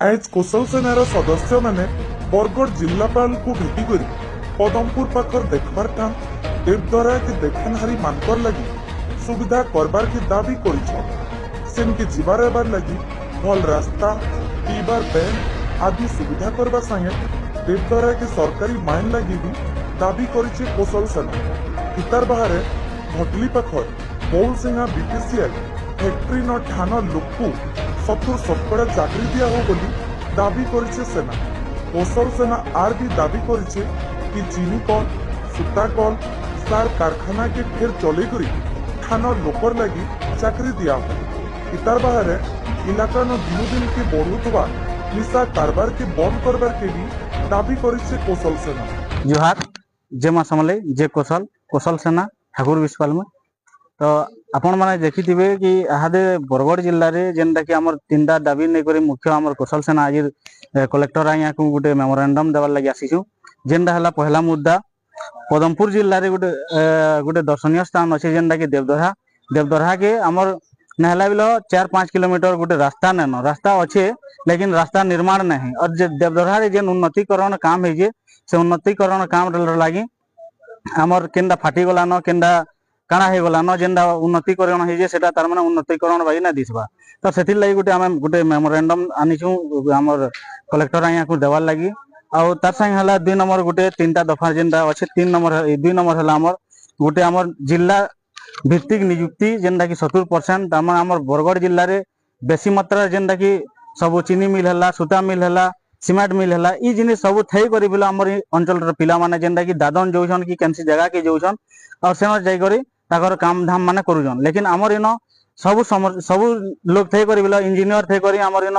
आज कुशल सेनार सदस्य मैंने बरगढ़ जिलापाल को भेटी कर पदमपुर पाखर देखबार काम देवद्वारा के देखानहारी मानकर लगी सुविधा करबार की दाबी कर जीवार एबार लगी भल रास्ता पीबार बैंक आदि सुविधा करबा संगे देवद्वारा के सरकारी माइन लगी भी दाबी करिছে कुशल सेना इतार बाहर भटली पाखर बौल सिंहा बीपीसीएल फैक्ट्री न ठान लोकू 70 चाकरी दिया हो बोली दाबी करिছে सेना कुशल सेना आर भी दाबी करिছে कि चीनी कल सूता कल सार कारखाना के फिर चले करी ठान लोकर लगी चाकरी दिया हो इतार बाहर इलाका न दिन दिन के बढ़ुवा निशा कारबार के बंद करबार के भी दाबी करिছে कुशल सेना जोहार जे माँ समले जे कौशल कौशल सेना ठाकुर विश्वाल में तो आपण मैंने देखिथिबे कि इहादे बरगढ़ जिले में जेनटा कि आमर तीनटा दाबी नहीं करी मुख्य आमर कौशल सेना आज कलेक्टर आज्ञा को गोटे मेमोरेंडम देवार लगी आसीछु जेनटा हला पहला मुद्दा पदमपुर जिले में गोटे दर्शनीय स्थान अच्छे जेनटा कि देवदरहा के आमर नहला बिल 4-5 किलोमीटर गोटे रास्ता नैन रास्ता अच्छे लेकिन रास्ता निर्माण नहीं और देवदरहा जेन उन्नतीकरण काम है से उन्नतीकरण काम लगी आमर केनटा फाटी गलान केनटा काଣା हे गलान जेनटा उन्नतीकरण है सेटा तार माने उन्नतीकरण बाई ना दिसबा तो सेथिर लागि गोटे आमे गोटे मेमोरेंडम आनिछु आमर कलेक्टर आया को देवार लागि आउ तार संग हला 2 नंबर गोटे तीनटा दफा जेनटा अच्छे 3 नंबर 2 नंबर हला आमर गोटे आमर जिला भित्तिक नियुक्ति जेनटा कि 70% तार माने आमर बरगढ़ जिल्ला रे बेसी मात्रा जेनटा कि सब चीनी मिल हला सूता मिल हला सीमेंट मिल हला ई जिनिस सब थई करी बिला आमर अंचल रे पिला माने जेनटा कि दादन जोछन कि केनसी जगह के जोछन और सेन जाई करी ताकर काम धाम माने करूजन लेकिन आमर इन सब लोग थे करी बिला इंजीनियर थे करी आमर इन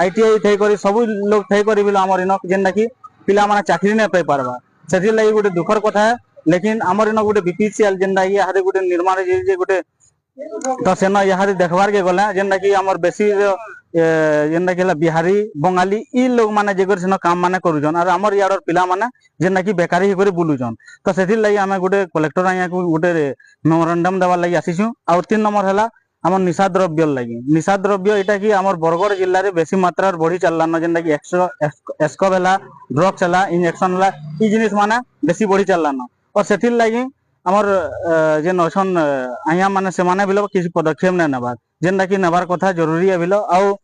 आईटीआई थे करी सब लोग थे करी बिला आमर इन जेनटा कि पिला माने चाकरी नै पाई पारबा सेथि लागि गोटे दुखर कथा है लेकिन आमर इन गोटे बीपीसीएल जेनटा कि यारे गोटे निर्माण जे गोटे तो सेन यारे देखबार के गले जेनटा कि आमर बेसी जेनटा कि बिहारी बंगाली ई लोग माने जेकर सेन काम माने करूजन और आमर यार पिला माने जेनटा कि बेकारी होकर बुलुजन तो सेथिर लागि आमे गोटे कलेक्टर आया को गोटे मेमोरेंडम देवार लागि आसीछु और 3 नंबर हला आमर निशा द्रव्य लागि निशा द्रव्य एटा कि आमर बरगढ़ जिल्ला रे बेसी मात्रा बढ़ी चललान जेनटा कि एस्कॉब हला ड्रग्स हला इंजेक्शन हला ई जिनिस माने बेसी बढ़ी चललान और सेथिर लागि आमर जेन अछन आया माने से माने बिलो किसी पदक्षेप नै नेबार जेनटा कि नेबार कथा जरूरी है बिलो आउ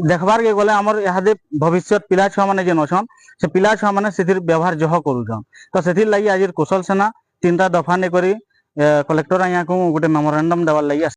देखबार के गले आमर इहादे भविष्य पिला छुआ माने जेन अछन से पिला छुआ माने सेथिर व्यवहार जह करूछन तो सेथिर लागि आज कुशल सेना 3टा दफा ने करी कलेक्टर आया को गोटे मेमोरेंडम देवार लागि